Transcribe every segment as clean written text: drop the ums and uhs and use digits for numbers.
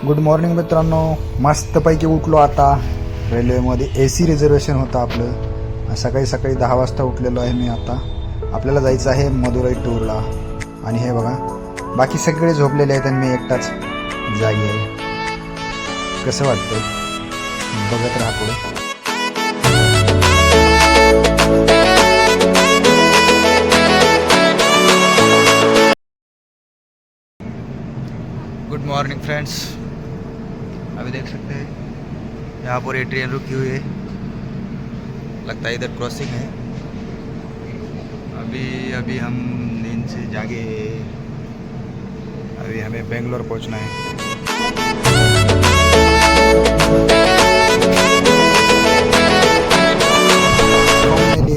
Good morning मित्रांनो, मस्तपैकी उठलो आता. रेल्वेमध्ये AC रिझर्वेशन होतं आपलं. सकाळी सकाळी 10 वाजता उठलेलो आहे मी. आता आपल्याला जायचं आहे मदुराई टूरला. आणि हे बघा, बाकी सगळे झोपलेले आहेत आणि मी एकटाच जागी आहे. कसं वाटतंय बघत राहा पुढे. गुड मॉर्निंग फ्रेंड्स, अभी देख सकते हैं यहाँ पर ये ट्रेन रुकी हुई है. लगता है इधर क्रॉसिंग है. अभी हम नींद से जागे. अभी हमें बेंगलोर पहुंचना है.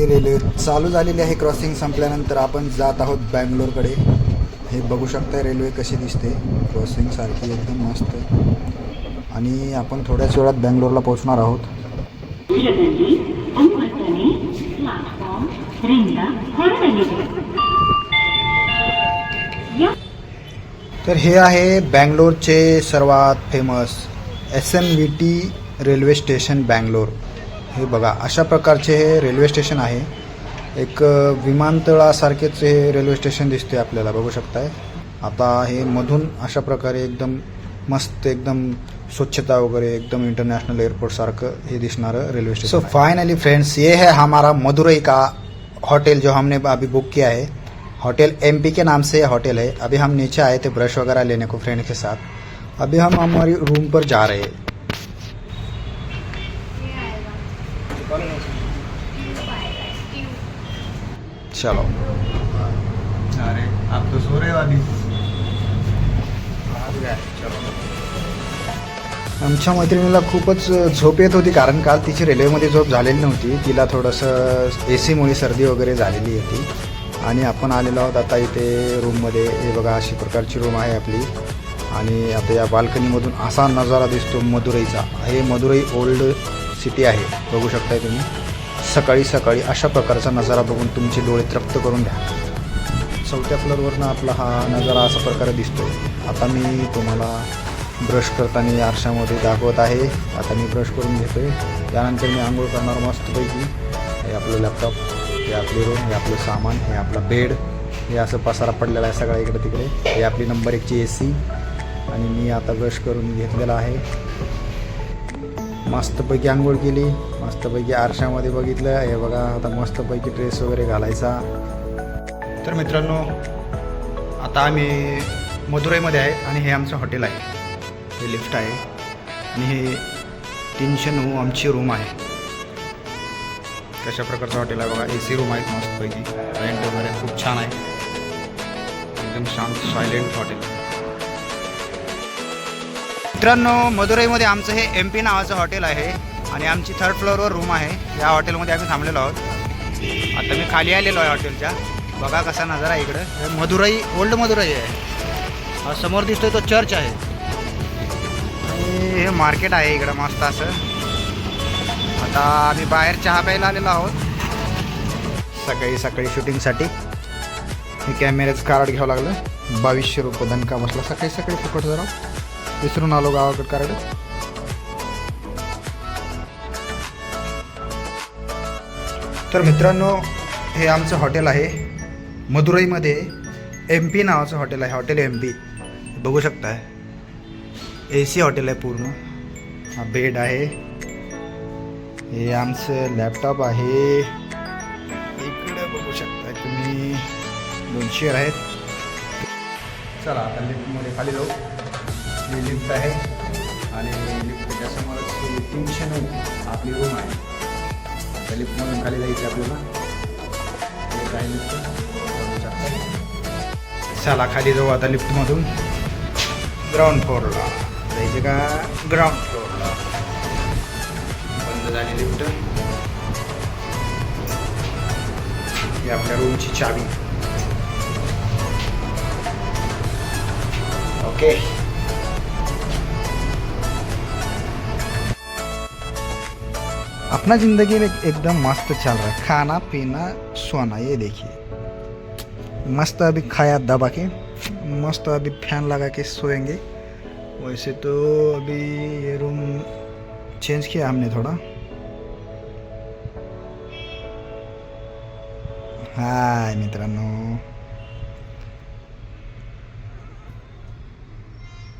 रेल्वे चालू झालेली आहे. क्रॉसिंग संपल्यानंतर आपण जात आहोत बँगलोरकडे. हे बघू शकता रेल्वे कशी दिसते, क्रॉसिंग सारखी एकदम मस्त. आणि आपण थोड्याच वेळात बँगलोरला पोहोचणार आहोत. तर हे आहे बँगलोरचे सर्वात famous SMVT railway station Bangalore. हे बघा, अशा प्रकारचे हे रेल्वे स्टेशन आहे. एक विमानतळासारखेच हे रेल्वे स्टेशन दिसते आपल्याला, बघू शकताय. आता हे मधून अशा प्रकारे एकदम मस्त, एकदम स्वच्छता वगैरे, एकदम इंटरनेशनल एयरपोर्ट सारखं हे दिसणारं railway station. So finally friends, ये है हमारा मदुरई का होटल जो हमने अभी बुक किया है. होटल MP के नाम से होटल है. अभी हम नीचे आए थे ब्रश वगैरह लेने को फ्रेंड के साथ. अभी हम हमारी रूम पर जा रहे हैं. चलो. अरे आप तो सो रहे हो अभी. चलो. आमच्या मैत्रिणीला खूपच झोप येत होती, कारण काल तिची रेल्वेमध्ये झोप झालेली नव्हती. तिला थोडंसं AC मुळे सर्दी वगैरे झालेली होती. आणि आपण आलेलो आहोत आता इथे रूममध्ये. हे बघा, अशी प्रकारची रूम आहे आपली. आणि आता या बाल्कनीमधून असा नजारा दिसतो मदुरईचा. हे मदुरई ओल्ड सिटी आहे, बघू शकताय तुम्ही. सकाळी सकाळी अशा प्रकारचा नजारा बघून तुमचे डोळे तृप्त करून घ्या. 4थ्या फ्लोअरवरनं आपला हा नजारा असा प्रकारे दिसतो. आता मी तुम्हाला ब्रश करताना आरशामध्ये दाखवत आहे. आता मी ब्रश करून घेतो आहे. त्यानंतर मी आंघोळ करणार मस्तपैकी. हे आपलं लॅपटॉप, हे आपली रूम, हे आपलं सामान, हे आपला बेड, हे असं पसारा पडलेला आहे सगळा इकडे तिकडे. हे आपली नंबर 1ची AC. आणि मी आता ब्रश करून घेतलेला आहे. मस्तपैकी आंघोळ केली, मस्तपैकी आरशामध्ये बघितलं. हे बघा, आता मस्तपैकी ड्रेस वगैरे घालायचा. तर मित्रांनो, आता आम्ही मदुरईमध्ये आहे आणि हे आमचं हॉटेल आहे. हे लिफ्ट आहे आणि हे 309 आमची रूम आहे. कशा प्रकारचं हॉटेल आहे बघा. AC रूम आहेत मस्तपैकी. रेंट वगैरे खूप छान आहे. एकदम शांत सायलेंट हॉटेल. मित्रांनो, मदुरईमध्ये आमचं हे MP नावाचं हॉटेल आहे आणि आमची 3rd फ्लोअरवर रूम आहे. या हॉटेलमध्ये आम्ही थांबलेलो आहोत. आता मी खाली आलेलो आहे हॉटेलच्या. बघा कसा नजारा आहे इकडं. हे मदुरई, ओल्ड मदुरई आहे. समोर दिसतोय तो चर्च आहे. आणि हे मार्केट आहे इकडं मस्त असं. आता आम्ही बाहेर चहा प्यायला आलेलो आहोत सकाळी सकाळी शूटिंगसाठी. हे कॅमेऱ्याचं कार्ड घ्यावं लागलं. 2200 रुपये दणका बसला सकाळी सकाळी. फुकट जरा विसरून आलो गावाकडे कार्ड. तर मित्रांनो, हे आमचं हॉटेल आहे मदुरईमध्ये. MP नावाचं हॉटेल आहे, हॉटेल MP. बघू शकताय, AC हॉटेल आहे पूर्ण. हा बेड आहे. हे आमचं लॅपटॉप आहे. इकडे बघू शकताय तुम्ही 2 चेअर आहेत. चला आता लिफ्टमध्ये खाली जाऊ. ही लिफ्ट आहे आणि लिफ्टच्या समोरच 309 आपली रूम आहे. आता लिफ्टमधून खाली जायचं आपल्याला. हे काय लिफ्ट. चला खाली जाऊ आता लिफ्टमधून. ग्राउंड फ्लोअरला जायचं का? ग्राउंड फ्लोअरला. बंद झाली लिफ्ट. ही आपल्या रूमची चावी. ओके. अपना ज़िंदगी में एकदम मस्त चल रहा है. खाना पीना सोना, ये देखिए. मस्त अभी खाया दबा के, मस्त अभी फैन लगा के सोएंगे. वैसे तो अभी ये रूम चेंज किया हमने थोड़ा. हाय मित्रांनो.